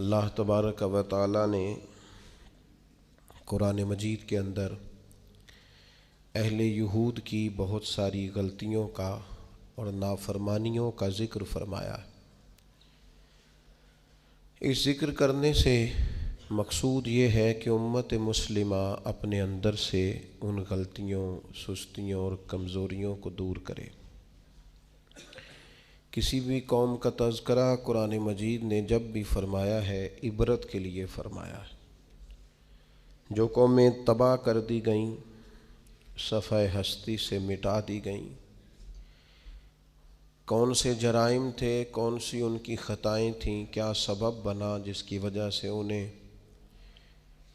اللہ تبارک و تعالی نے قرآن مجید کے اندر اہل یہود کی بہت ساری غلطیوں کا اور نافرمانیوں کا ذکر فرمایا ہے۔ اس ذکر کرنے سے مقصود یہ ہے کہ امت مسلمہ اپنے اندر سے ان غلطیوں، سستیوں اور کمزوریوں کو دور کرے۔ کسی بھی قوم کا تذکرہ قرآن مجید نے جب بھی فرمایا ہے عبرت کے لیے فرمایا ہے۔ جو قومیں تباہ کر دی گئیں، صفحہ ہستی سے مٹا دی گئیں، کون سے جرائم تھے، کون سی ان کی خطائیں تھیں، کیا سبب بنا جس کی وجہ سے انہیں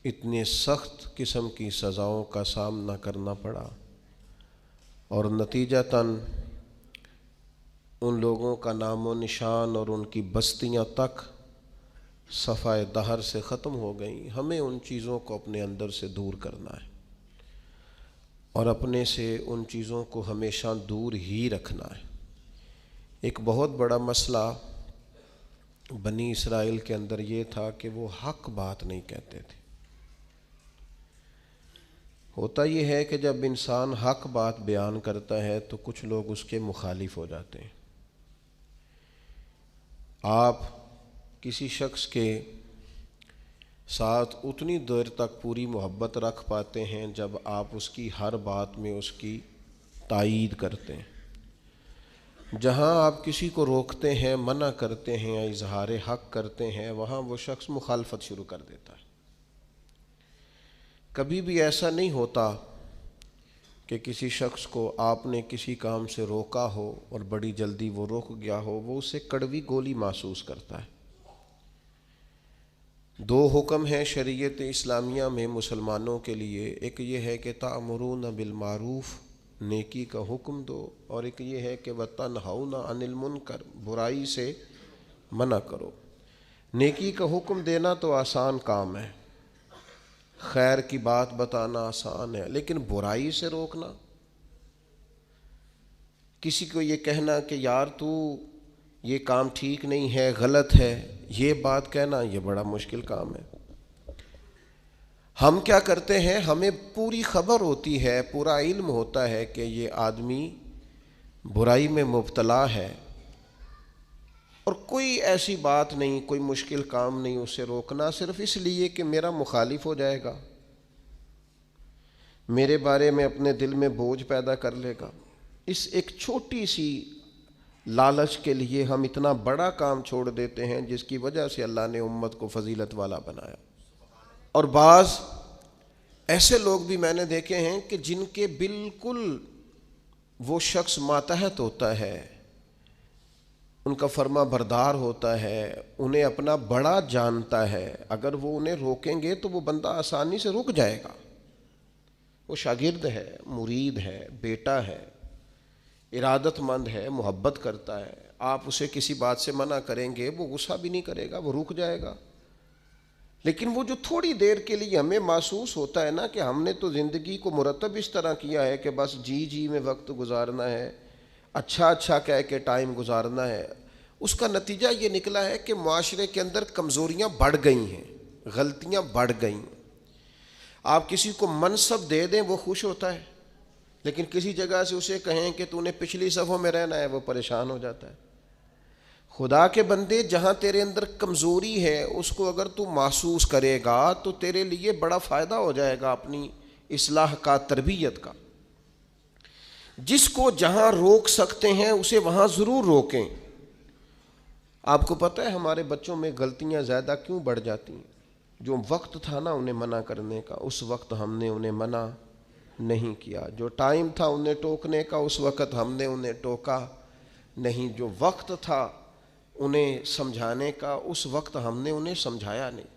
اتنے سخت قسم کی سزاؤں کا سامنا کرنا پڑا، اور نتیجتاً ان لوگوں کا نام و نشان اور ان کی بستیاں تک صفحہ دہر سے ختم ہو گئیں۔ ہمیں ان چیزوں کو اپنے اندر سے دور کرنا ہے اور اپنے سے ان چیزوں کو ہمیشہ دور ہی رکھنا ہے۔ ایک بہت بڑا مسئلہ بنی اسرائیل کے اندر یہ تھا کہ وہ حق بات نہیں کہتے تھے۔ ہوتا یہ ہے کہ جب انسان حق بات بیان کرتا ہے تو کچھ لوگ اس کے مخالف ہو جاتے ہیں۔ آپ کسی شخص کے ساتھ اتنی دیر تک پوری محبت رکھ پاتے ہیں جب آپ اس کی ہر بات میں اس کی تائید کرتے ہیں۔ جہاں آپ کسی کو روکتے ہیں، منع کرتے ہیں، اظہار حق کرتے ہیں، وہاں وہ شخص مخالفت شروع کر دیتا ہے۔ کبھی بھی ایسا نہیں ہوتا کہ کسی شخص کو آپ نے کسی کام سے روکا ہو اور بڑی جلدی وہ رک گیا ہو، وہ اسے کڑوی گولی محسوس کرتا ہے۔ دو حکم ہیں شریعت اسلامیہ میں مسلمانوں کے لیے، ایک یہ ہے کہ تأمرون بالمعروف، نیکی کا حکم دو، اور ایک یہ ہے کہ وتنہون عن المنکر، برائی سے منع کرو۔ نیکی کا حکم دینا تو آسان کام ہے، خیر کی بات بتانا آسان ہے، لیکن برائی سے روکنا، کسی کو یہ کہنا کہ یار تو یہ کام ٹھیک نہیں ہے، غلط ہے، یہ بات کہنا، یہ بڑا مشکل کام ہے۔ ہم کیا کرتے ہیں، ہمیں پوری خبر ہوتی ہے، پورا علم ہوتا ہے کہ یہ آدمی برائی میں مبتلا ہے، اور کوئی ایسی بات نہیں، کوئی مشکل کام نہیں اسے روکنا، صرف اس لیے کہ میرا مخالف ہو جائے گا، میرے بارے میں اپنے دل میں بوجھ پیدا کر لے گا۔ اس ایک چھوٹی سی لالچ کے لیے ہم اتنا بڑا کام چھوڑ دیتے ہیں جس کی وجہ سے اللہ نے امت کو فضیلت والا بنایا۔ اور بعض ایسے لوگ بھی میں نے دیکھے ہیں کہ جن کے بالکل وہ شخص ماتحت ہوتا ہے، ان کا فرما بردار ہوتا ہے، انہیں اپنا بڑا جانتا ہے، اگر وہ انہیں روکیں گے تو وہ بندہ آسانی سے رک جائے گا۔ وہ شاگرد ہے، مرید ہے، بیٹا ہے، ارادت مند ہے، محبت کرتا ہے، آپ اسے کسی بات سے منع کریں گے وہ غصہ بھی نہیں کرے گا، وہ رک جائے گا۔ لیکن وہ جو تھوڑی دیر کے لیے ہمیں محسوس ہوتا ہے نا کہ ہم نے تو زندگی کو مرتب اس طرح کیا ہے کہ بس جی میں وقت گزارنا ہے، اچھا کہہ کے ٹائم گزارنا ہے، اس کا نتیجہ یہ نکلا ہے کہ معاشرے کے اندر کمزوریاں بڑھ گئی ہیں، غلطیاں بڑھ گئیں۔ آپ کسی کو منصب دے دیں وہ خوش ہوتا ہے، لیکن کسی جگہ سے اسے کہیں کہ تو نے پچھلی صفوں میں رہنا ہے، وہ پریشان ہو جاتا ہے۔ خدا کے بندے، جہاں تیرے اندر کمزوری ہے اس کو اگر تو محسوس کرے گا تو تیرے لیے بڑا فائدہ ہو جائے گا اپنی اصلاح کا، تربیت کا۔ جس کو جہاں روک سکتے ہیں اسے وہاں ضرور روکیں۔ آپ کو پتہ ہے ہمارے بچوں میں غلطیاں زیادہ کیوں بڑھ جاتی ہیں؟ جو وقت تھا نا انہیں منع کرنے کا، اس وقت ہم نے انہیں منع نہیں کیا۔ جو ٹائم تھا انہیں ٹوکنے کا، اس وقت ہم نے انہیں ٹوکا نہیں۔ جو وقت تھا انہیں سمجھانے کا، اس وقت ہم نے انہیں سمجھایا نہیں۔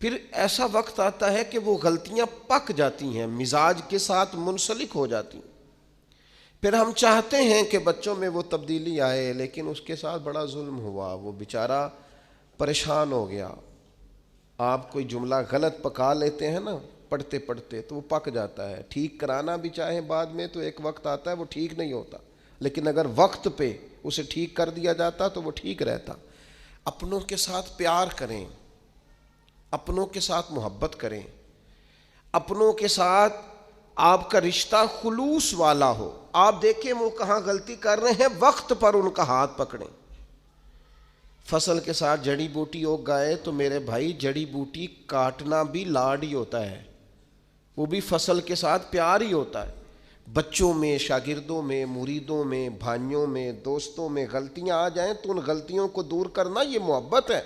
پھر ایسا وقت آتا ہے کہ وہ غلطیاں پک جاتی ہیں، مزاج کے ساتھ منسلک ہو جاتی ہیں۔ پھر ہم چاہتے ہیں کہ بچوں میں وہ تبدیلی آئے، لیکن اس کے ساتھ بڑا ظلم ہوا، وہ بیچارہ پریشان ہو گیا۔ آپ کوئی جملہ غلط پکا لیتے ہیں نا پڑھتے پڑھتے تو وہ پک جاتا ہے، ٹھیک کرانا بھی چاہیں بعد میں تو ایک وقت آتا ہے وہ ٹھیک نہیں ہوتا، لیکن اگر وقت پہ اسے ٹھیک کر دیا جاتا تو وہ ٹھیک رہتا۔ اپنوں کے ساتھ پیار کریں، اپنوں کے ساتھ محبت کریں، اپنوں کے ساتھ آپ کا رشتہ خلوص والا ہو۔ آپ دیکھیں وہ کہاں غلطی کر رہے ہیں، وقت پر ان کا ہاتھ پکڑیں۔ فصل کے ساتھ جڑی بوٹی اگ گئے تو میرے بھائی جڑی بوٹی کاٹنا بھی لاڈ ہی ہوتا ہے، وہ بھی فصل کے ساتھ پیار ہی ہوتا ہے۔ بچوں میں، شاگردوں میں، مریدوں میں، بھائیوں میں، دوستوں میں غلطیاں آ جائیں تو ان غلطیوں کو دور کرنا یہ محبت ہے۔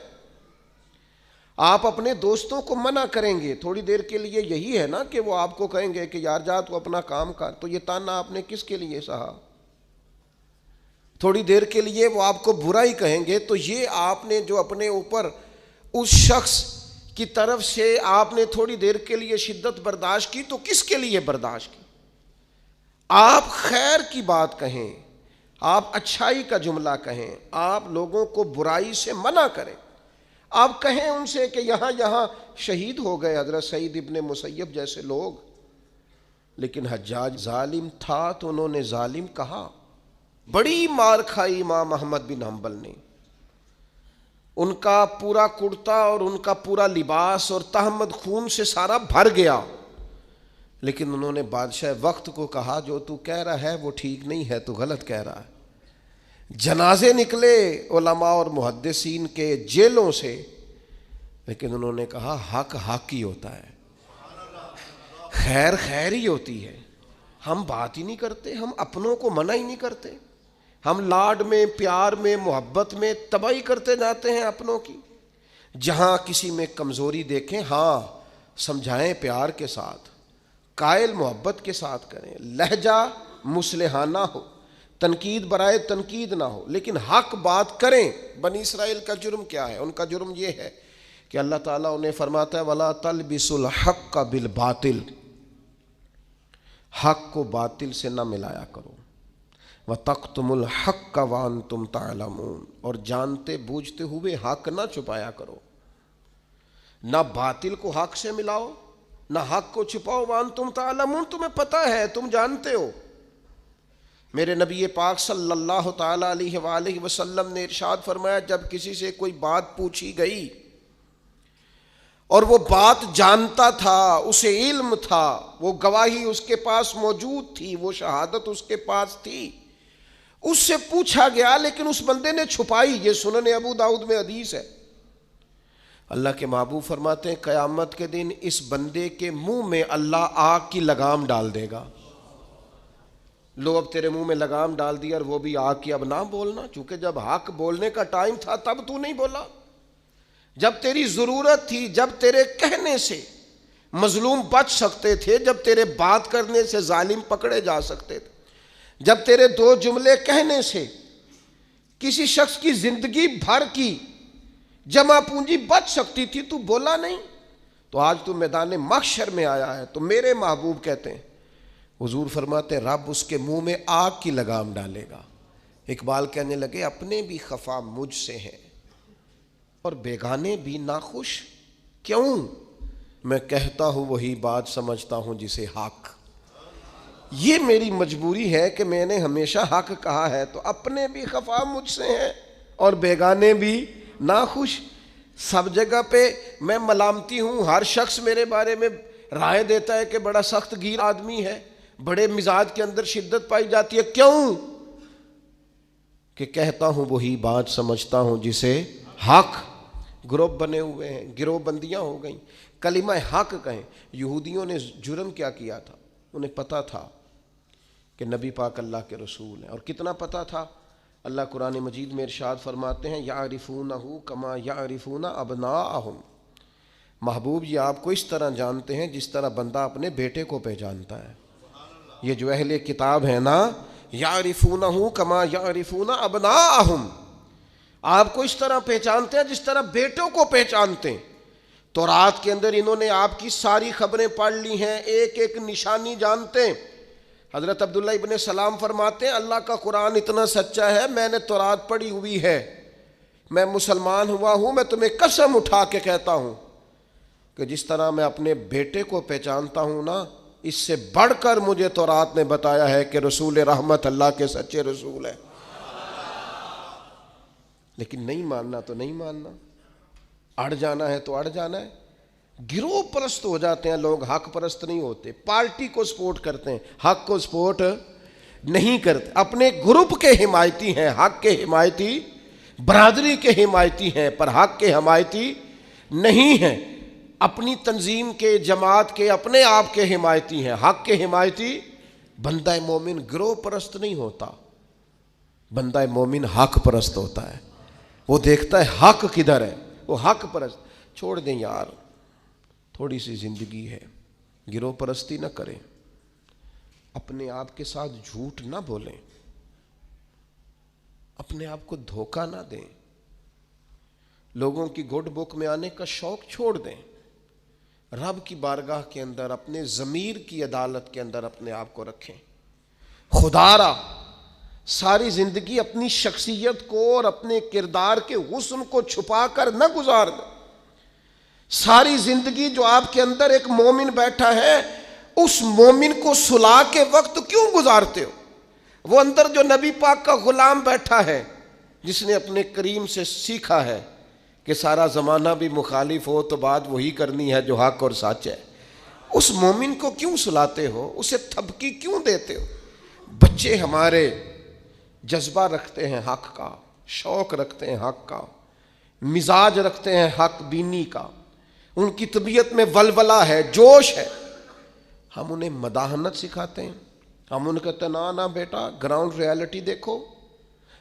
آپ اپنے دوستوں کو منع کریں گے تھوڑی دیر کے لیے، یہی ہے نا کہ وہ آپ کو کہیں گے کہ یار جا تو اپنا کام کر، تو یہ تانا آپ نے کس کے لیے سہا؟ تھوڑی دیر کے لیے وہ آپ کو برا ہی کہیں گے، تو یہ آپ نے جو اپنے اوپر اس شخص کی طرف سے آپ نے تھوڑی دیر کے لیے شدت برداشت کی، تو کس کے لیے برداشت کی؟ آپ خیر کی بات کہیں، آپ اچھائی کا جملہ کہیں، آپ لوگوں کو برائی سے منع کریں۔ آپ کہیں ان سے کہ یہاں شہید ہو گئے حضرت سعید ابن مسیب جیسے لوگ، لیکن حجاج ظالم تھا تو انہوں نے ظالم کہا۔ بڑی مار کھائی امام احمد بن حنبل نے، ان کا پورا کرتا اور ان کا پورا لباس اور تہمد خون سے سارا بھر گیا، لیکن انہوں نے بادشاہ وقت کو کہا جو تو کہہ رہا ہے وہ ٹھیک نہیں ہے، تو غلط کہہ رہا ہے۔ جنازے نکلے علماء اور محدثین کے جیلوں سے، لیکن انہوں نے کہا حق حق ہی ہوتا ہے، خیر خیر ہی ہوتی ہے۔ ہم بات ہی نہیں کرتے، ہم اپنوں کو منع ہی نہیں کرتے، ہم لاڈ میں، پیار میں، محبت میں تباہی کرتے جاتے ہیں اپنوں کی۔ جہاں کسی میں کمزوری دیکھیں، ہاں سمجھائیں پیار کے ساتھ، قائل محبت کے ساتھ کریں، لہجہ مصلحانہ ہو، تنقید برائے تنقید نہ ہو، لیکن حق بات کریں۔ بنی اسرائیل کا جرم کیا ہے؟ ان کا جرم یہ ہے کہ اللہ تعالیٰ انہیں فرماتا ہے وَلَا تَلْبِسُوا الْحَقَّ بِالْبَاطِلِ، حق کو باطل سے نہ ملایا کرو، وَتَقْتُمُوا الْحَقَّ وَأَنْتُمْ تَعْلَمُونَ، اور جانتے بوجھتے ہوئے حق نہ چھپایا کرو۔ نہ باطل کو حق سے ملاؤ، نہ حق کو چھپاؤ، وَأَنْتُمْ تَعْلَمُونَ، تمہیں پتہ ہے، تم جانتے ہو۔ میرے نبی پاک صلی اللہ تعالیٰ علیہ وآلہ وسلم نے ارشاد فرمایا جب کسی سے کوئی بات پوچھی گئی اور وہ بات جانتا تھا، اسے علم تھا، وہ گواہی اس کے پاس موجود تھی، وہ شہادت اس کے پاس تھی، اس سے پوچھا گیا لیکن اس بندے نے چھپائی، یہ سنن ابو داؤد میں حدیث ہے، اللہ کے محبوب فرماتے ہیں قیامت کے دن اس بندے کے منہ میں اللہ آگ کی لگام ڈال دے گا۔ لو اب تیرے منہ میں لگام ڈال دی اور وہ بھی آگ کی، اب نہ بولنا، چونکہ جب حق بولنے کا ٹائم تھا تب تو نہیں بولا، جب تیری ضرورت تھی، جب تیرے کہنے سے مظلوم بچ سکتے تھے، جب تیرے بات کرنے سے ظالم پکڑے جا سکتے تھے، جب تیرے دو جملے کہنے سے کسی شخص کی زندگی بھر کی جمع پونجی بچ سکتی تھی، تو بولا نہیں، تو آج تو میدان محشر میں آیا ہے۔ تو میرے محبوب کہتے ہیں، حضور فرماتے ہیں رب اس کے منہ میں آگ کی لگام ڈالے گا۔ اقبال کہنے لگے اپنے بھی خفا مجھ سے ہیں اور بیگانے بھی ناخوش، کیوں؟ میں کہتا ہوں وہی بات سمجھتا ہوں جسے حق۔ یہ میری مجبوری ہے کہ میں نے ہمیشہ حق کہا ہے، تو اپنے بھی خفا مجھ سے ہیں اور بیگانے بھی ناخوش۔ سب جگہ پہ میں ملامتی ہوں، ہر شخص میرے بارے میں رائے دیتا ہے کہ بڑا سخت گیر آدمی ہے، بڑے مزاج کے اندر شدت پائی جاتی ہے، کیوں؟ کہ کہتا ہوں وہی بات سمجھتا ہوں جسے حق۔ گروپ بنے ہوئے ہیں، گروہ بندیاں ہو گئیں، کلمہ حق کہیں۔ یہودیوں نے جرم کیا کیا تھا؟ انہیں پتا تھا کہ نبی پاک اللہ کے رسول ہیں، اور کتنا پتا تھا؟ اللہ قرآن مجید میں ارشاد فرماتے ہیں یعرفونہ کما یعرفون ابناءہم، محبوب یہ آپ کو اس طرح جانتے ہیں جس طرح بندہ اپنے بیٹے کو پہچانتا ہے۔ یہ جو اہل کتاب ہے نا، یعرفونہ کما یعرفون ابناءہم، آپ کو اس طرح پہچانتے ہیں جس طرح بیٹوں کو پہچانتے ہیں۔ تورات کے اندر انہوں نے آپ کی ساری خبریں پڑھ لی ہیں، ایک ایک نشانی جانتے ہیں۔ حضرت عبداللہ ابن سلام فرماتے ہیں اللہ کا قرآن اتنا سچا ہے، میں نے تورات پڑھی ہوئی ہے، میں مسلمان ہوا ہوں، میں تمہیں قسم اٹھا کے کہتا ہوں کہ جس طرح میں اپنے بیٹے کو پہچانتا ہوں نا، اس سے بڑھ کر مجھے تورات نے بتایا ہے کہ رسول رحمت اللہ کے سچے رسول ہیں۔ لیکن نہیں ماننا تو نہیں ماننا، اڑ جانا ہے تو اڑ جانا ہے۔ گروہ پرست ہو جاتے ہیں لوگ، حق پرست نہیں ہوتے۔ پارٹی کو سپورٹ کرتے ہیں، حق کو سپورٹ نہیں کرتے۔ اپنے گروپ کے حمایتی ہیں، حق کے حمایتی، برادری کے حمایتی ہیں، پر حق کے حمایتی نہیں ہیں۔ اپنی تنظیم کے، جماعت کے، اپنے آپ کے حمایتی ہیں، حق کے حمایتی۔ بندہ مومن گروہ پرست نہیں ہوتا، بندہ مومن حق پرست ہوتا ہے۔ وہ دیکھتا ہے حق کدھر ہے، وہ حق پرست۔ چھوڑ دیں یار، تھوڑی سی زندگی ہے، گروہ پرستی نہ کریں، اپنے آپ کے ساتھ جھوٹ نہ بولیں، اپنے آپ کو دھوکہ نہ دیں، لوگوں کی گڈ بک میں آنے کا شوق چھوڑ دیں، رب کی بارگاہ کے اندر اپنے ضمیر کی عدالت کے اندر اپنے آپ کو رکھیں۔ خدا را ساری زندگی اپنی شخصیت کو اور اپنے کردار کے حسن کو چھپا کر نہ گزار دیں۔ ساری زندگی جو آپ کے اندر ایک مومن بیٹھا ہے، اس مومن کو صلح کے وقت کیوں گزارتے ہو؟ وہ اندر جو نبی پاک کا غلام بیٹھا ہے، جس نے اپنے کریم سے سیکھا ہے کہ سارا زمانہ بھی مخالف ہو تو بات وہی کرنی ہے جو حق اور سچ ہے، اس مومن کو کیوں سلاتے ہو؟ اسے تھپکی کیوں دیتے ہو؟ بچے ہمارے جذبہ رکھتے ہیں حق کا، شوق رکھتے ہیں حق کا، مزاج رکھتے ہیں حق بینی کا، ان کی طبیعت میں ولولہ ہے، جوش ہے، ہم انہیں مداحنت سکھاتے ہیں۔ ہم ان کہتے ہیں نہ بیٹا گراؤنڈ ریالٹی دیکھو،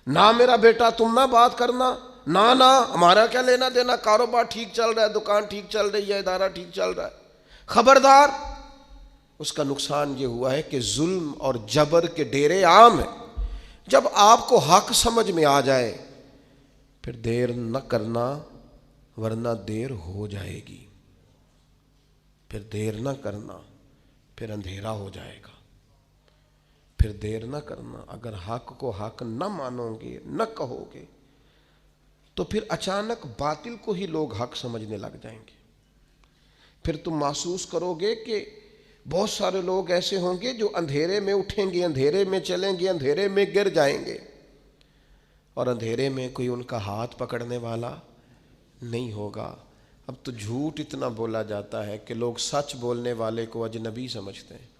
نہ میرا بیٹا تم نہ بات کرنا، نہ ہمارا کیا لینا دینا، کاروبار ٹھیک چل رہا ہے، دکان ٹھیک چل رہی ہے، ادارہ ٹھیک چل رہا ہے، خبردار۔ اس کا نقصان یہ ہوا ہے کہ ظلم اور جبر کے ڈیرے عام ہیں۔ جب آپ کو حق سمجھ میں آ جائے پھر دیر نہ کرنا، ورنہ دیر ہو جائے گی، پھر دیر نہ کرنا، پھر اندھیرا ہو جائے گا، پھر دیر نہ کرنا۔ اگر حق کو حق نہ مانو گے، نہ کہو گے، تو پھر اچانک باطل کو ہی لوگ حق سمجھنے لگ جائیں گے۔ پھر تم محسوس کرو گے کہ بہت سارے لوگ ایسے ہوں گے جو اندھیرے میں اٹھیں گے، اندھیرے میں چلیں گے، اندھیرے میں گر جائیں گے، اور اندھیرے میں کوئی ان کا ہاتھ پکڑنے والا نہیں ہوگا۔ اب تو جھوٹ اتنا بولا جاتا ہے کہ لوگ سچ بولنے والے کو اجنبی سمجھتے ہیں۔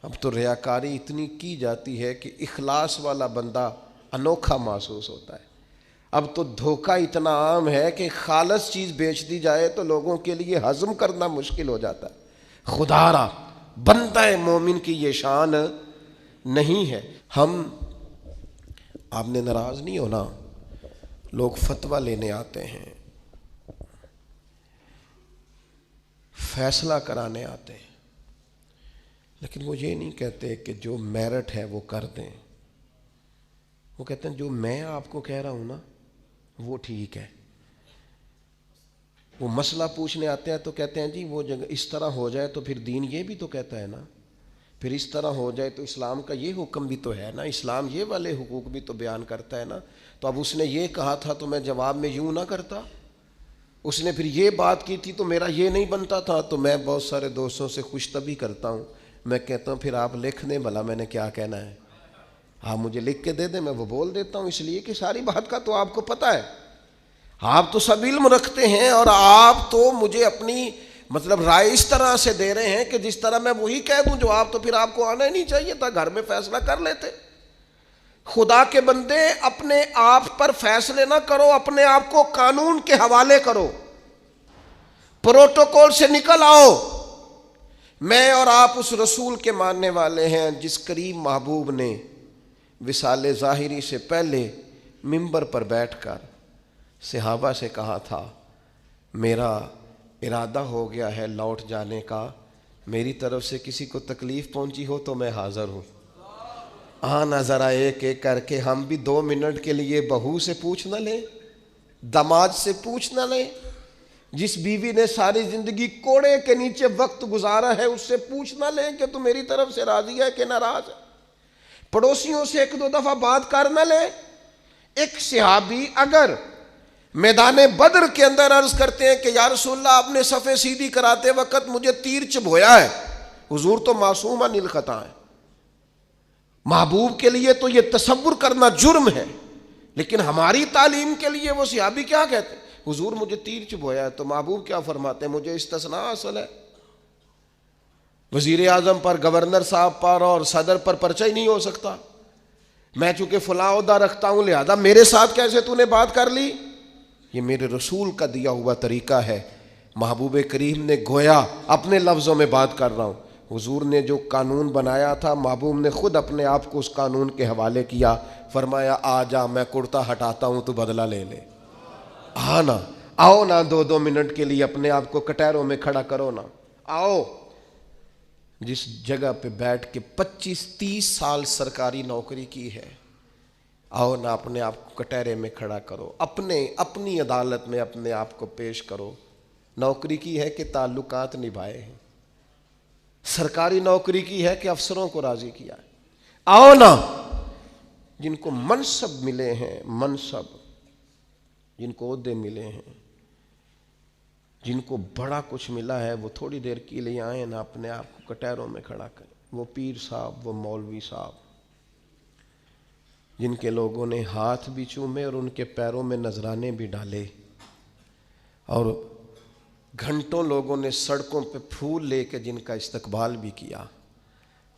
اب تو ریاکاری اتنی کی جاتی ہے کہ اخلاص والا بندہ انوکھا محسوس ہوتا ہے۔ اب تو دھوکہ اتنا عام ہے کہ خالص چیز بیچ دی جائے تو لوگوں کے لیے ہضم کرنا مشکل ہو جاتا ہے۔ خدا را بندہ مومن کی یہ شان نہیں ہے۔ آپ نے ناراض نہیں ہونا، لوگ فتویٰ لینے آتے ہیں، فیصلہ کرانے آتے ہیں، لیکن وہ یہ نہیں کہتے کہ جو میرٹ ہے وہ کر دیں۔ وہ کہتے ہیں جو میں آپ کو کہہ رہا ہوں نا وہ ٹھیک ہے۔ وہ مسئلہ پوچھنے آتے ہیں تو کہتے ہیں جی وہ جگہ اس طرح ہو جائے تو پھر دین یہ بھی تو کہتا ہے نا، پھر اس طرح ہو جائے تو اسلام کا یہ حکم بھی تو ہے نا، اسلام یہ والے حقوق بھی تو بیان کرتا ہے نا۔ تو اب اس نے یہ کہا تھا تو میں جواب میں یوں نہ کرتا، اس نے پھر یہ بات کی تھی تو میرا یہ نہیں بنتا تھا۔ تو میں بہت سارے دوستوں سے خوش طبعی کرتا ہوں، میں کہتا ہوں پھر آپ لکھ دیں بھلا میں نے کیا کہنا ہے، آپ مجھے لکھ کے دے دیں، میں وہ بول دیتا ہوں، اس لیے کہ ساری بات کا تو آپ کو پتہ ہے، آپ تو سب علم رکھتے ہیں، اور آپ تو مجھے اپنی رائے اس طرح سے دے رہے ہیں کہ جس طرح میں وہی کہہ دوں جو آپ، تو پھر آپ کو آنا ہی نہیں چاہیے تھا، گھر میں فیصلہ کر لیتے۔ خدا کے بندے اپنے آپ پر فیصلے نہ کرو، اپنے آپ کو قانون کے حوالے کرو، پروٹوکول سے نکل آؤ۔ میں اور آپ اس رسول کے ماننے والے ہیں جس کریم محبوب نے وصال ظاہری سے پہلے منبر پر بیٹھ کر صحابہ سے کہا تھا میرا ارادہ ہو گیا ہے لوٹ جانے کا، میری طرف سے کسی کو تکلیف پہنچی ہو تو میں حاضر ہوں۔ آنا ذرا ایک ایک کر کے ہم بھی 2 منٹ کے لیے بہو سے پوچھ نہ لیں، داماد سے پوچھ نہ لیں، جس بیوی نے ساری زندگی کوڑے کے نیچے وقت گزارا ہے اس سے پوچھ نہ لیں کہ تو میری طرف سے راضی ہے کہ ناراض ہے، پڑوسیوں سے 1-2 دفعہ بات کر نہ لیں۔ ایک صحابی اگر میدان بدر کے اندر عرض کرتے ہیں کہ یا رسول اللہ آپ نے صفیں سیدھی کراتے وقت مجھے تیر چبھویا ہے، حضور تو معصوم عن الخطا ہے، محبوب کے لیے تو یہ تصور کرنا جرم ہے لیکن ہماری تعلیم کے لیے وہ صحابی کیا کہتے ہیں؟ حضور مجھے تیر چبھویا ہے، تو محبوب کیا فرماتے ہیں؟ مجھے استثناء حاصل ہے، وزیر اعظم پر، گورنر صاحب پر اور صدر پر پرچہ ہی نہیں ہو سکتا، میں چونکہ فلاں عہدہ رکھتا ہوں لہذا میرے ساتھ کیسے تو نے بات کر لی؟ یہ میرے رسول کا دیا ہوا طریقہ ہے۔ محبوب کریم نے گویا اپنے لفظوں میں بات کر رہا ہوں، حضور نے جو قانون بنایا تھا محبوب نے خود اپنے آپ کو اس قانون کے حوالے کیا، فرمایا آ جا میں کرتا ہٹاتا ہوں تو بدلہ لے لے، نا آؤ نا 2 منٹ کے لیے اپنے آپ کو کٹہروں میں کھڑا کرو نا، آؤ جس جگہ پہ بیٹھ کے 25-30 سال سرکاری نوکری کی ہے، آؤ نہ اپنے آپ کو کٹہرے میں کھڑا کرو، اپنی عدالت میں اپنے آپ کو پیش کرو۔ نوکری کی ہے کہ تعلقات نبھائے ہیں، سرکاری نوکری کی ہے کہ افسروں کو راضی کیا ہے۔ آؤ نا، جن کو منصب ملے ہیں، منصب، جن کو عہدے ملے ہیں، جن کو بڑا کچھ ملا ہے، وہ تھوڑی دیر کے لیے آئیں نا اپنے آپ کو کٹہروں میں کھڑا کریں۔ وہ پیر صاحب، وہ مولوی صاحب جن کے لوگوں نے ہاتھ بھی چومے اور ان کے پیروں میں نذرانے بھی ڈالے، اور گھنٹوں لوگوں نے سڑکوں پہ پھول لے کے جن کا استقبال بھی کیا،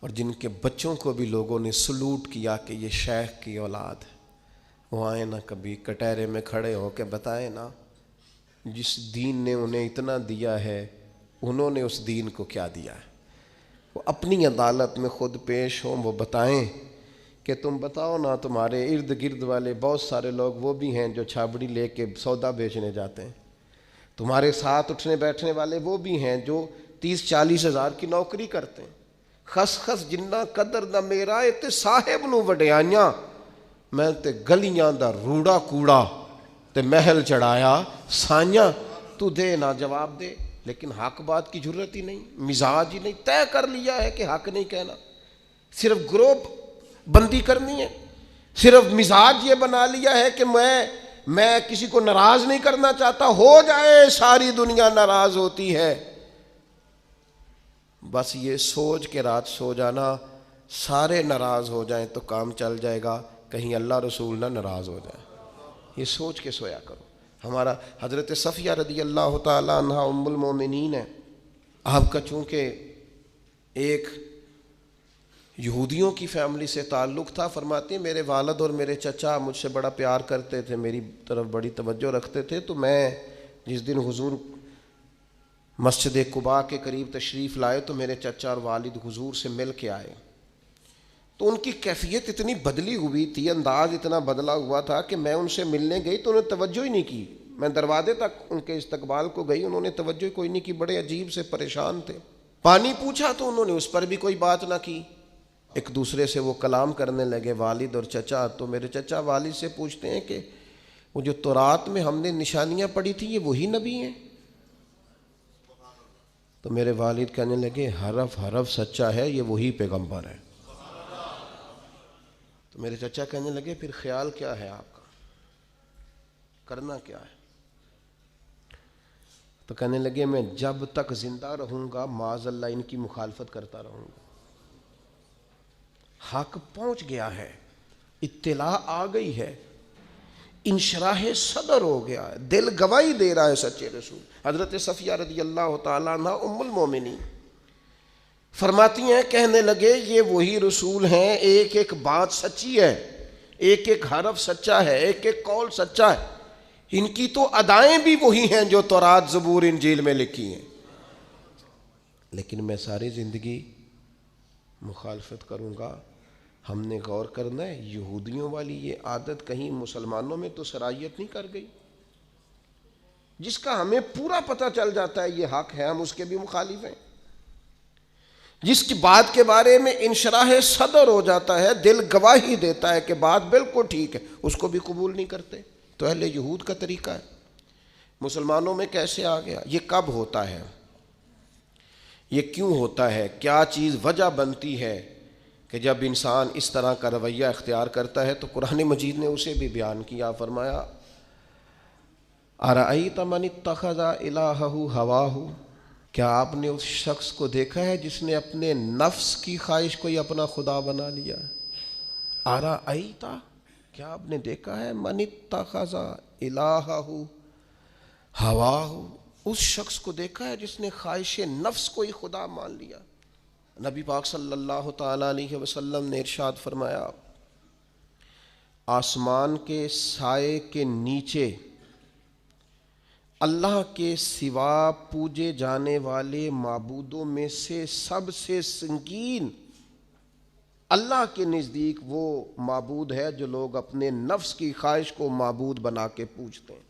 اور جن کے بچوں کو بھی لوگوں نے سلوٹ کیا کہ یہ شیخ کی اولاد ہے، وہ آئیں نا کبھی کٹہرے میں کھڑے ہو کے بتائیں نا جس دین نے انہیں اتنا دیا ہے انہوں نے اس دین کو کیا دیا ہے۔ وہ اپنی عدالت میں خود پیش ہوں، وہ بتائیں کہ تم بتاؤ نا، تمہارے ارد گرد والے بہت سارے لوگ وہ بھی ہیں جو چھابڑی لے کے سودا بیچنے جاتے ہیں، تمہارے ساتھ اٹھنے بیٹھنے والے وہ بھی ہیں جو 30-40 ہزار کی نوکری کرتے ہیں، خس خس جنہ قدر نہ میرا تے صاحب نو وڈیائیاں، میں تے گلیاں دا روڑا کوڑا تے محل چڑھایا سائیاں، تو دے نہ جواب دے۔ لیکن حق بات کی ضرورت ہی نہیں، مزاج ہی نہیں، طے کر لیا ہے کہ حق نہیں کہنا، صرف گروپ بندی کرنی ہے، صرف مزاج یہ بنا لیا ہے کہ میں کسی کو ناراض نہیں کرنا چاہتا، ہو جائے ساری دنیا ناراض ہوتی ہے، بس یہ سوچ کے رات سو جانا سارے ناراض ہو جائیں تو کام چل جائے گا، کہیں اللہ رسول نہ ناراض ہو جائے، یہ سوچ کے سویا کرو۔ ہمارا حضرت صفیہ رضی اللہ تعالی عنہ ام المومنین ہے، آپ کا چونکہ ایک یہودیوں کی فیملی سے تعلق تھا، فرماتے ہیں میرے والد اور میرے چچا مجھ سے بڑا پیار کرتے تھے، میری طرف بڑی توجہ رکھتے تھے، تو میں جس دن حضور مسجد قباء کے قریب تشریف لائے تو میرے چچا اور والد حضور سے مل کے آئے، تو ان کی کیفیت اتنی بدلی ہوئی تھی، انداز اتنا بدلا ہوا تھا کہ میں ان سے ملنے گئی تو انہوں نے توجہ ہی نہیں کی، میں دروازے تک ان کے استقبال کو گئی، انہوں نے توجہ کوئی نہیں کی، بڑے عجیب سے پریشان تھے۔ پانی پوچھا تو انہوں نے اس پر بھی کوئی بات نہ کی، ایک دوسرے سے وہ کلام کرنے لگے والد اور چچا، تو میرے چچا والد سے پوچھتے ہیں کہ وہ جو تورات میں ہم نے نشانیاں پڑھی تھی یہ وہی نبی ہیں؟ تو میرے والد کہنے لگے حرف حرف سچا ہے، یہ وہی پیغمبر ہے۔ تو میرے چچا کہنے لگے پھر خیال کیا ہے آپ کا، کرنا کیا ہے؟ تو کہنے لگے میں جب تک زندہ رہوں گا معاذ اللہ ان کی مخالفت کرتا رہوں گا۔ حق پہنچ گیا ہے، اطلاع آ گئی ہے، انشراح صدر ہو گیا ہے، دل گواہی دے رہا ہے سچے رسول۔ حضرت صفیہ رضی اللہ تعالیٰ عنہ ام المومنین فرماتی ہیں کہنے لگے یہ وہی رسول ہیں، ایک ایک بات سچی ہے، ایک ایک حرف سچا ہے، ایک ایک قول سچا ہے، ان کی تو ادائیں بھی وہی ہیں جو تورات زبور انجیل میں لکھی ہیں، لیکن میں ساری زندگی مخالفت کروں گا۔ ہم نے غور کرنا ہے یہودیوں والی یہ عادت کہیں مسلمانوں میں تو سرایت نہیں کر گئی، جس کا ہمیں پورا پتہ چل جاتا ہے یہ حق ہے ہم اس کے بھی مخالف ہیں، جس کی بات کے بارے میں انشراح صدر ہو جاتا ہے، دل گواہی دیتا ہے کہ بات بالکل ٹھیک ہے، اس کو بھی قبول نہیں کرتے۔ تو اہل یہود کا طریقہ ہے، مسلمانوں میں کیسے آ گیا؟ یہ کب ہوتا ہے؟ یہ کیوں ہوتا ہے؟ کیا چیز وجہ بنتی ہے کہ جب انسان اس طرح کا رویہ اختیار کرتا ہے؟ تو قرآن مجید نے اسے بھی بیان کیا، فرمایا اَرَأَيْتَ مَنِ اتَّخَذَ إِلَٰهَهُ هَوَاهُ، کیا آپ نے اس شخص کو دیکھا ہے جس نے اپنے نفس کی خواہش کو ہی اپنا خدا بنا لیا؟ اَرَأَيْتَ، کیا آپ نے دیکھا ہے من اتخذ الہہ ہواہ، اس شخص کو دیکھا ہے جس نے خواہش نفس کو ہی خدا مان لیا؟ نبی پاک صلی اللہ تعالی علیہ وسلم نے ارشاد فرمایا، آسمان کے سائے کے نیچے اللہ کے سوا پوجے جانے والے معبودوں میں سے سب سے سنگین اللہ کے نزدیک وہ معبود ہے جو لوگ اپنے نفس کی خواہش کو معبود بنا کے پوجتے ہیں۔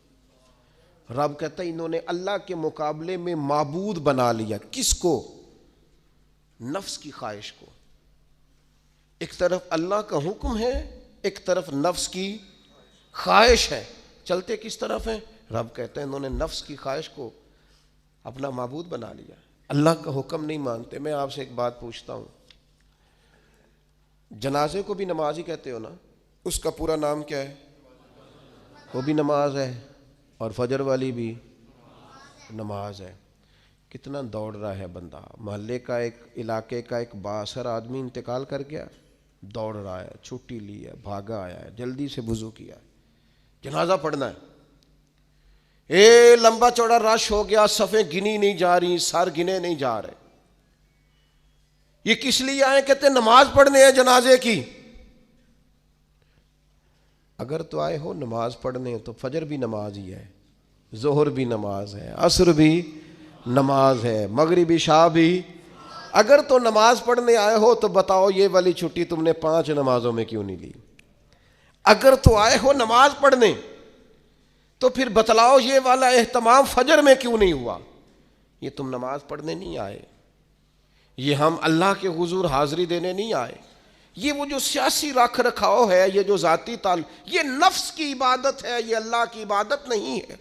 رب کہتا ہے انہوں نے اللہ کے مقابلے میں معبود بنا لیا۔ کس کو؟ نفس کی خواہش کو۔ ایک طرف اللہ کا حکم ہے، ایک طرف نفس کی خواہش ہے، چلتے کس طرف ہیں؟ رب کہتے ہیں انہوں نے نفس کی خواہش کو اپنا معبود بنا لیا، اللہ کا حکم نہیں مانتے۔ میں آپ سے ایک بات پوچھتا ہوں، جنازے کو بھی نماز ہی کہتے ہو نا؟ اس کا پورا نام کیا ہے؟ وہ بھی نماز ہے، اور فجر والی بھی نماز ہے۔ کتنا دوڑ رہا ہے بندہ، محلے کا ایک علاقے کا ایک بااثر آدمی انتقال کر گیا، دوڑ رہا ہے، چھٹی لی ہے، بھاگا آیا ہے، جلدی سے وضو کیا ہے، جنازہ پڑھنا ہے، لمبا چوڑا رش ہو گیا، صفیں گنی نہیں جا رہی، سر گنے نہیں جا رہے۔ یہ کس لیے آئے؟ کہتے ہیں نماز پڑھنے ہیں جنازے کی۔ اگر تو آئے ہو نماز پڑھنے تو فجر بھی نماز ہی ہے، ظہر بھی نماز ہے، عصر بھی نماز ہے، مغرب عشاء بھی۔ اگر تو نماز پڑھنے آئے ہو تو بتاؤ یہ والی چھٹی تم نے 5 نمازوں میں کیوں نہیں لی؟ اگر تو آئے ہو نماز پڑھنے تو پھر بتلاؤ یہ والا اہتمام فجر میں کیوں نہیں ہوا؟ یہ تم نماز پڑھنے نہیں آئے، یہ ہم اللہ کے حضور حاضری دینے نہیں آئے۔ یہ وہ جو سیاسی رکھ رکھاؤ ہے، یہ جو ذاتی یہ نفس کی عبادت ہے، یہ اللہ کی عبادت نہیں ہے،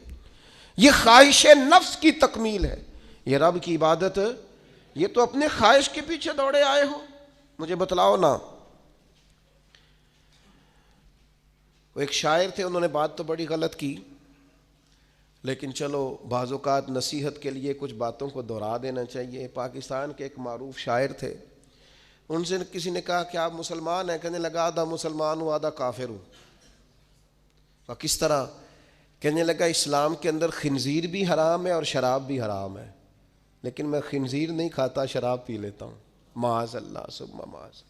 یہ خواہش نفس کی تکمیل ہے۔ یہ رب کی عبادت، یہ تو اپنے خواہش کے پیچھے دوڑے آئے ہو۔ مجھے بتلاؤ نا۔ وہ ایک شاعر تھے، انہوں نے بات تو بڑی غلط کی، لیکن چلو بعض اوقات نصیحت کے لیے کچھ باتوں کو دہرا دینا چاہیے۔ پاکستان کے ایک معروف شاعر تھے، ان سے کسی نے کہا کہ آپ مسلمان ہیں؟ کہنے لگا آدھا مسلمان ہوں آدھا کافر ہوں۔ اور کس طرح؟ کہنے لگا اسلام کے اندر خنزیر بھی حرام ہے اور شراب بھی حرام ہے، لیکن میں خنزیر نہیں کھاتا، شراب پی لیتا ہوں، معاذ اللہ ثم معاذ۔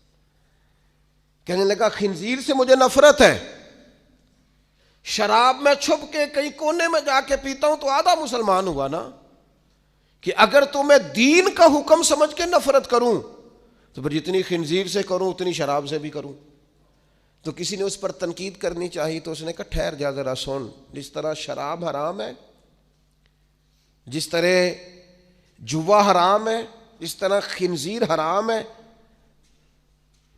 کہنے لگا خنزیر سے مجھے نفرت ہے، شراب میں چھپ کے کہیں کونے میں جا کے پیتا ہوں، تو آدھا مسلمان ہوا نا۔ کہ اگر تو میں دین کا حکم سمجھ کے نفرت کروں تو پھر جتنی خنزیر سے کروں اتنی شراب سے بھی کروں۔ تو کسی نے اس پر تنقید کرنی چاہی تو اس نے کہا ٹھہر جا ذرا سن، جس طرح شراب حرام ہے، جس طرح جوا حرام ہے، جس طرح خنزیر حرام ہے،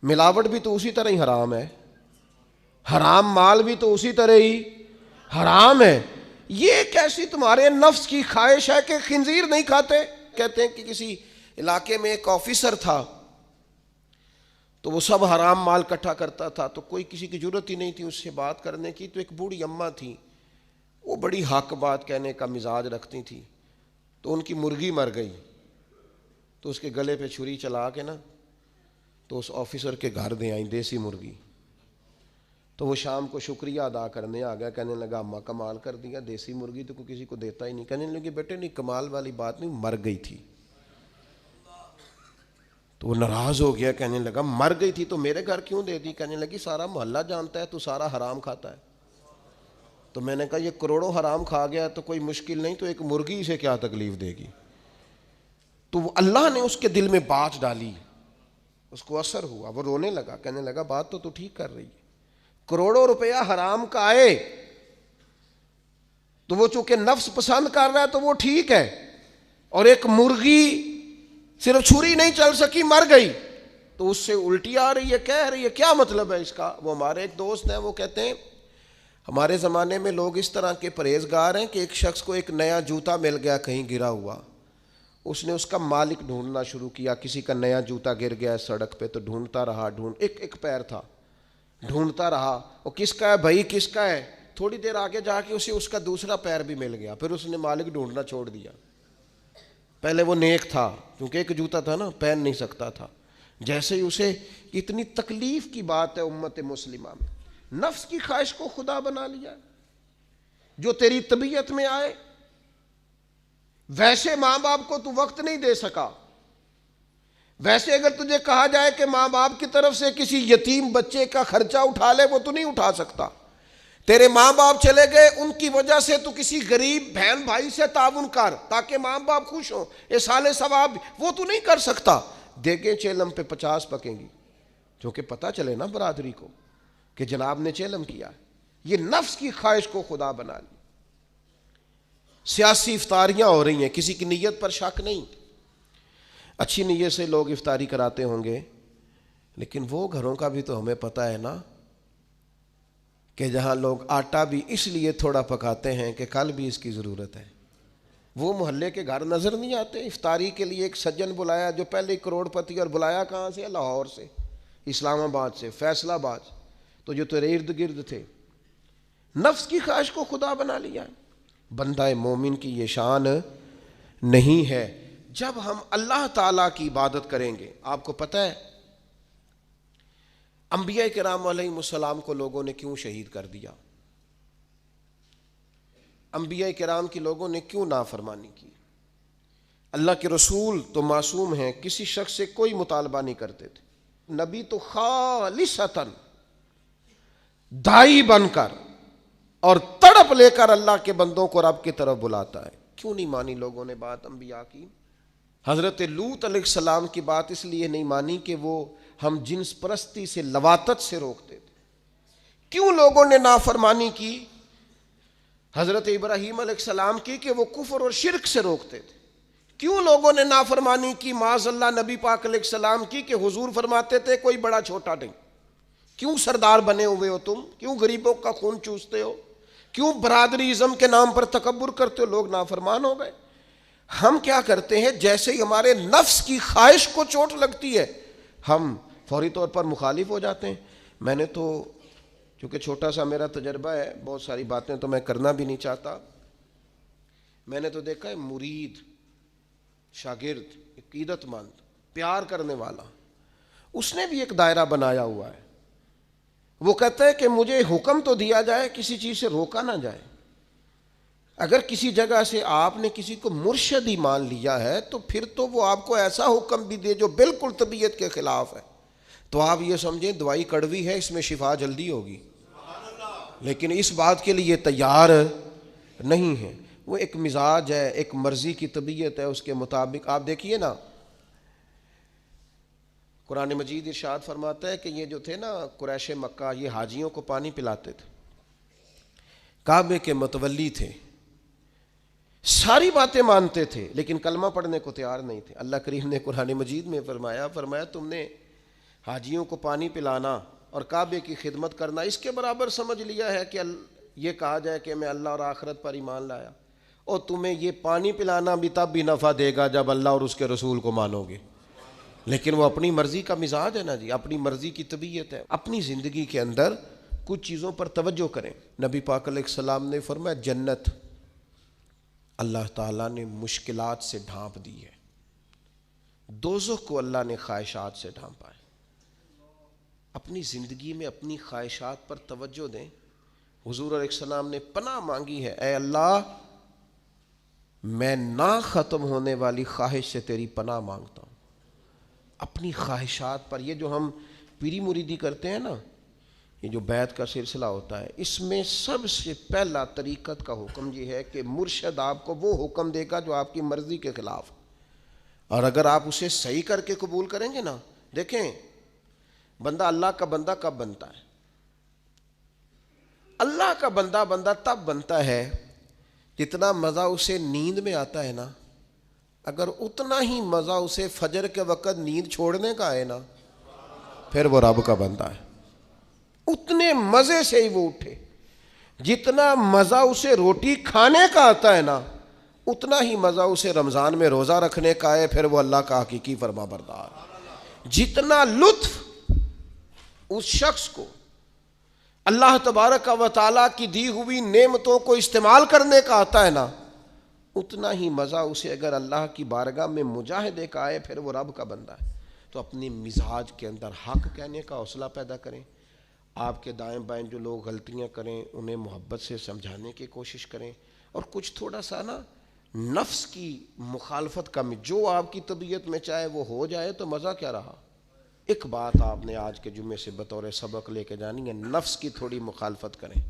ملاوٹ بھی تو اسی طرح ہی حرام ہے، حرام مال بھی تو اسی طرح ہی حرام ہے۔ یہ کیسی تمہارے نفس کی خواہش ہے کہ خنزیر نہیں کھاتے؟ کہتے ہیں کہ کسی علاقے میں ایک آفیسر تھا، تو وہ سب حرام مال اکٹھا کرتا تھا، تو کوئی کسی کی ضرورت ہی نہیں تھی اس سے بات کرنے کی۔ تو ایک بوڑھی اماں تھی، وہ بڑی حق بات کہنے کا مزاج رکھتی تھی، تو ان کی مرغی مر گئی، تو اس کے گلے پہ چھری چلا کے نا تو اس آفیسر کے گھر دے آئیں دیسی مرغی۔ تو وہ شام کو شکریہ ادا کرنے آ گیا، کہنے لگا اماں کمال کر دیا، دیسی مرغی تو کوئی کسی کو دیتا ہی نہیں۔ کہنے لگے بیٹے نہیں، کمال والی بات نہیں، مر گئی تھی۔ تو وہ ناراض ہو گیا، کہنے لگا مر گئی تھی تو میرے گھر کیوں دے دی؟ کہنے لگی سارا محلہ جانتا ہے تو سارا حرام کھاتا ہے۔ تو میں نے کہا یہ کروڑوں حرام کھا گیا تو کوئی مشکل نہیں، تو ایک مرغی سے کیا تکلیف دے گی؟ تو وہ اللہ نے اس کے دل میں بات ڈالی، اس کو اثر ہوا، وہ رونے لگا، کہنے لگا بات تو ٹھیک کر رہی ہے، کروڑوں روپیہ حرام کا آئے تو وہ چونکہ نفس پسند کر رہا ہے تو وہ ٹھیک ہے، اور ایک مرغی صرف چھری نہیں چل سکی، مر گئی، تو اس سے الٹی آ رہی ہے، کہہ رہی ہے کیا مطلب ہے اس کا؟ وہ ہمارے ایک دوست ہیں، وہ کہتے ہیں ہمارے زمانے میں لوگ اس طرح کے پرہیزگار ہیں کہ ایک شخص کو ایک نیا جوتا مل گیا کہیں گرا ہوا، اس نے اس کا مالک ڈھونڈنا شروع کیا، کسی کا نیا جوتا گر گیا سڑک پہ تو ڈھونڈتا رہا، ایک پیر تھا، ڈھونڈتا رہا، وہ کس کا ہے بھائی کس کا ہے؟ تھوڑی دیر آگے جا کے اسے اس کا دوسرا پیر بھی مل گیا، پھر اس نے مالک ڈھونڈنا چھوڑ دیا۔ پہلے وہ نیک تھا کیونکہ ایک جوتا تھا نا، پہن نہیں سکتا تھا، جیسے ہی اسے اتنی تکلیف کی بات ہے امت مسلمہ میں، نفس کی خواہش کو خدا بنا لیا، جو تیری طبیعت میں آئے۔ ویسے ماں باپ کو تو وقت نہیں دے سکا، ویسے اگر تجھے کہا جائے کہ ماں باپ کی طرف سے کسی یتیم بچے کا خرچہ اٹھا لے، وہ تو نہیں اٹھا سکتا۔ تیرے ماں باپ چلے گئے، ان کی وجہ سے تو کسی غریب بہن بھائی سے تعاون کر تاکہ ماں باپ خوش ہوں، ایصال ثواب، وہ تو نہیں کر سکتا۔ دیکھیں چیلم پہ 50 پکیں گی، کیونکہ پتہ چلے نا برادری کو کہ جناب نے چیلم کیا۔ یہ نفس کی خواہش کو خدا بنا لی۔ سیاسی افطاریاں ہو رہی ہیں، کسی کی نیت پر شک نہیں، اچھی نیت سے لوگ افطاری کراتے ہوں گے، لیکن وہ گھروں کا بھی تو ہمیں پتہ ہے نا کہ جہاں لوگ آٹا بھی اس لیے تھوڑا پکاتے ہیں کہ کل بھی اس کی ضرورت ہے۔ وہ محلے کے گھر نظر نہیں آتے؟ افطاری کے لیے ایک سجن بلایا جو پہلے کروڑ پتی، اور بلایا کہاں سے؟ لاہور سے، اسلام آباد سے، فیصل آباد، تو جو تیرے ارد گرد تھے۔ نفس کی خواہش کو خدا بنا لیا۔ بندہ مومن کی یہ شان نہیں ہے۔ جب ہم اللہ تعالیٰ کی عبادت کریں گے، آپ کو پتہ ہے انبیاء کرام علیہ السلام کو لوگوں نے کیوں شہید کر دیا؟ انبیاء کرام کی لوگوں نے کیوں نافرمانی کی؟ اللہ کے رسول تو معصوم ہیں، کسی شخص سے کوئی مطالبہ نہیں کرتے تھے۔ نبی تو خالصتاً داعی بن کر اور تڑپ لے کر اللہ کے بندوں کو رب کی طرف بلاتا ہے۔ کیوں نہیں مانی لوگوں نے بات انبیاء کی؟ حضرت لوط علیہ السلام کی بات اس لیے نہیں مانی کہ وہ ہم جنس پرستی سے، لواطت سے روکتے تھے۔ کیوں لوگوں نے نافرمانی کی حضرت ابراہیم علیہ السلام کی کہ وہ کفر اور شرک سے روکتے تھے؟ کیوں لوگوں نے نافرمانی کی معاذ اللہ نبی پاک علیہ السلام کی کہ حضور فرماتے تھے کوئی بڑا چھوٹا نہیں؟ کیوں سردار بنے ہوئے ہو تم؟ کیوں غریبوں کا خون چوستے ہو؟ کیوں برادری ازم کے نام پر تکبر کرتے ہو؟ لوگ نافرمان ہو گئے۔ ہم کیا کرتے ہیں، جیسے ہی ہمارے نفس کی خواہش کو چوٹ لگتی ہے ہم فوری طور پر مخالف ہو جاتے ہیں۔ میں نے تو چونکہ چھوٹا سا میرا تجربہ ہے، بہت ساری باتیں تو میں کرنا بھی نہیں چاہتا، میں نے تو دیکھا ہے مرید، شاگرد، عقیدت مند، پیار کرنے والا، اس نے بھی ایک دائرہ بنایا ہوا ہے۔ وہ کہتا ہے کہ مجھے حکم تو دیا جائے، کسی چیز سے روکا نہ جائے۔ اگر کسی جگہ سے آپ نے کسی کو مرشد ہی مان لیا ہے تو پھر تو وہ آپ کو ایسا حکم بھی دے جو بالکل طبیعت کے خلاف ہے تو آپ یہ سمجھیں دوائی کڑوی ہے، اس میں شفا جلدی ہوگی، لیکن اس بات کے لیے تیار نہیں ہے۔ وہ ایک مزاج ہے، ایک مرضی کی طبیعت ہے، اس کے مطابق آپ دیکھیے نا، قرآن مجید ارشاد فرماتا ہے کہ یہ جو تھے نا قریش مکہ، یہ حاجیوں کو پانی پلاتے تھے، کعبے کے متولی تھے، ساری باتیں مانتے تھے، لیکن کلمہ پڑھنے کو تیار نہیں تھے۔ اللہ کریم نے قرآن مجید میں فرمایا تم نے حاجیوں کو پانی پلانا اور کعبے کی خدمت کرنا اس کے برابر سمجھ لیا ہے کہ یہ کہا جائے کہ میں اللہ اور آخرت پر ایمان لایا، اور تمہیں یہ پانی پلانا بھی تب بھی نفع دے گا جب اللہ اور اس کے رسول کو مانو گے۔ لیکن وہ اپنی مرضی کا مزاج ہے نا جی، اپنی مرضی کی طبیعت ہے۔ اپنی زندگی کے اندر کچھ چیزوں پر توجہ کریں۔ نبی پاک علیہ السلام نے فرمایا جنت اللہ تعالیٰ نے مشکلات سے ڈھانپ دی ہے، دوزخ کو اللہ نے خواہشات سے ڈھانپا ہے۔ اپنی زندگی میں اپنی خواہشات پر توجہ دیں۔ حضور علیہ السلام نے پناہ مانگی ہے، اے اللہ میں نہ ختم ہونے والی خواہش سے تیری پناہ مانگتا ہوں۔ اپنی خواہشات پر، یہ جو ہم پیری مریدی کرتے ہیں نا، یہ جو بیعت کا سلسلہ ہوتا ہے، اس میں سب سے پہلا طریقت کا حکم یہ ہے کہ مرشد آپ کو وہ حکم دے گا جو آپ کی مرضی کے خلاف، اور اگر آپ اسے صحیح کر کے قبول کریں گے نا، دیکھیں بندہ اللہ کا بندہ کب بنتا ہے؟ اللہ کا بندہ تب بنتا ہے جتنا مزہ اسے نیند میں آتا ہے نا، اگر اتنا ہی مزہ اسے فجر کے وقت نیند چھوڑنے کا آئے نا، پھر وہ رب کا بندہ ہے۔ اتنے مزے سے ہی وہ اٹھے، جتنا مزہ اسے روٹی کھانے کا آتا ہے نا، اتنا ہی مزہ اسے رمضان میں روزہ رکھنے کا آئے، پھر وہ اللہ کا حقیقی فرما بردار۔ جتنا لطف اس شخص کو اللہ تبارک و تعالیٰ کی دی ہوئی نعمتوں کو استعمال کرنے کا آتا ہے نا، اتنا ہی مزہ اسے اگر اللہ کی بارگاہ میں مجاہدے کا آئے، پھر وہ رب کا بندہ ہے۔ تو اپنی مزاج کے اندر حق کہنے کا حوصلہ پیدا کریں، آپ کے دائیں بائیں جو لوگ غلطیاں کریں انہیں محبت سے سمجھانے کی کوشش کریں، اور کچھ تھوڑا سا نا نفس کی مخالفت کم، جو آپ کی طبیعت میں چاہے وہ ہو جائے تو مزہ کیا رہا۔ ایک بات آپ نے آج کے جمعے سے بطور سبق لے کے جانی ہے، نفس کی تھوڑی مخالفت کریں،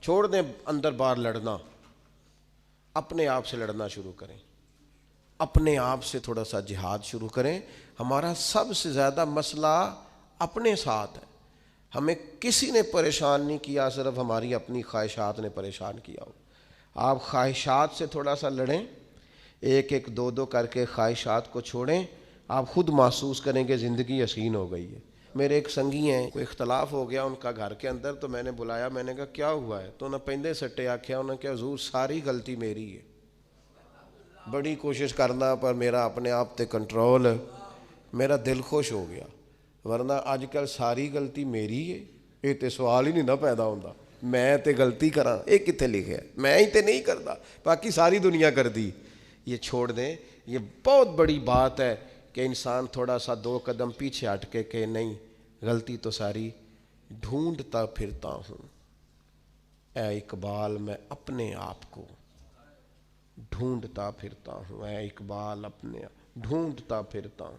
چھوڑ دیں اندر باہر لڑنا، اپنے آپ سے لڑنا شروع کریں، اپنے آپ سے تھوڑا سا جہاد شروع کریں۔ ہمارا سب سے زیادہ مسئلہ اپنے ساتھ ہے، ہمیں کسی نے پریشان نہیں کیا، صرف ہماری اپنی خواہشات نے پریشان کیا ہو۔ آپ خواہشات سے تھوڑا سا لڑیں، ایک ایک دو دو کر کے خواہشات کو چھوڑیں، آپ خود محسوس کریں کہ زندگی حسین ہو گئی ہے۔ میرے ایک سنگی ہیں، کوئی اختلاف ہو گیا ان کا گھر کے اندر، تو میں نے بلایا، میں نے کہا کیا ہوا ہے؟ تو انہیں پہلے سٹے آکھیا، انہوں نے کہا حضور ساری غلطی میری ہے، بڑی کوشش کرنا پر میرا اپنے آپ تے کنٹرول، میرا دل خوش ہو گیا، ورنہ آج کل ساری غلطی میری ہے، یہ تے سوال ہی نہیں نہ پیدا ہوتا، میں تے غلطی کراں، یہ کتے لکھے ہے، میں ہی تے نہیں کرتا، باقی ساری دنیا کر دی۔ یہ چھوڑ دیں، یہ بہت بڑی بات ہے کہ انسان تھوڑا سا دو قدم پیچھے ہٹ کے کہ نہیں، غلطی تو ساری ڈھونڈتا پھرتا ہوں، اے اقبال میں اپنے آپ کو ڈھونڈتا پھرتا ہوں، اے اقبال اپنے ڈھونڈتا پھرتا ہوں،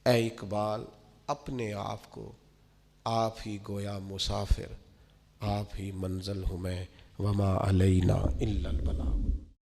اے اقبال اپنے آپ کو، آپ ہی گویا مسافر، آپ ہی منزل ہوں میں، وما علینا الا البلاغ۔